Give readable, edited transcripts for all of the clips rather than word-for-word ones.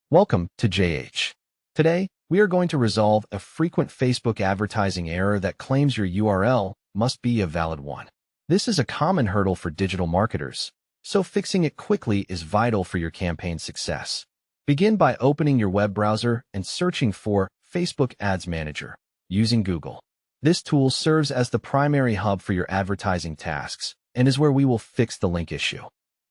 Welcome to JH. Today, we are going to resolve a frequent Facebook advertising error that claims your URL must be a valid one. This is a common hurdle for digital marketers, so fixing it quickly is vital for your campaign's success. Begin by opening your web browser and searching for Facebook Ads Manager using Google. This tool serves as the primary hub for your advertising tasks and is where we will fix the link issue.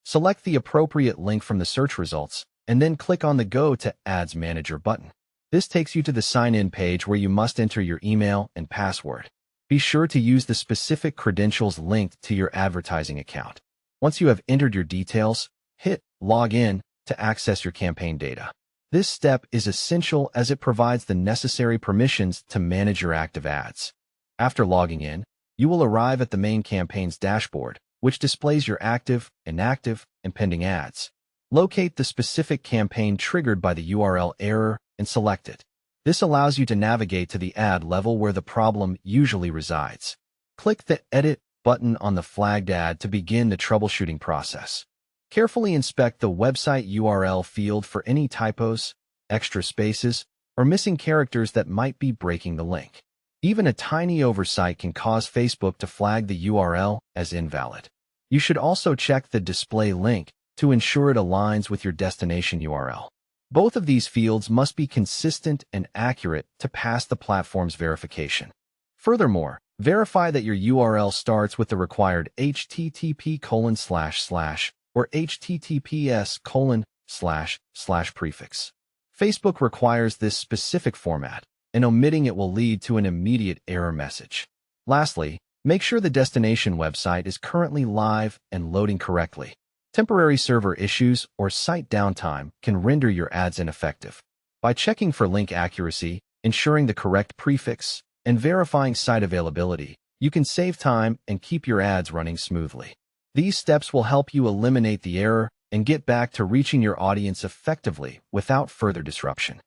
Select the appropriate link from the search results and then click on the Go to Ads Manager button. This takes you to the sign-in page where you must enter your email and password. Be sure to use the specific credentials linked to your advertising account. Once you have entered your details, hit Log In to access your campaign data. This step is essential as it provides the necessary permissions to manage your active ads. After logging in, you will arrive at the main campaign's dashboard, which displays your active, inactive, and pending ads. Locate the specific campaign triggered by the URL error and select it. This allows you to navigate to the ad level where the problem usually resides. Click the Edit button on the flagged ad to begin the troubleshooting process. Carefully inspect the website URL field for any typos, extra spaces, or missing characters that might be breaking the link. Even a tiny oversight can cause Facebook to flag the URL as invalid. You should also check the display link to ensure it aligns with your destination URL. Both of these fields must be consistent and accurate to pass the platform's verification. Furthermore, verify that your URL starts with the required http:// or https:// prefix. Facebook requires this specific format, and omitting it will lead to an immediate error message. Lastly, make sure the destination website is currently live and loading correctly. Temporary server issues or site downtime can render your ads ineffective. By checking for link accuracy, ensuring the correct prefix, and verifying site availability, you can save time and keep your ads running smoothly. These steps will help you eliminate the error and get back to reaching your audience effectively without further disruption.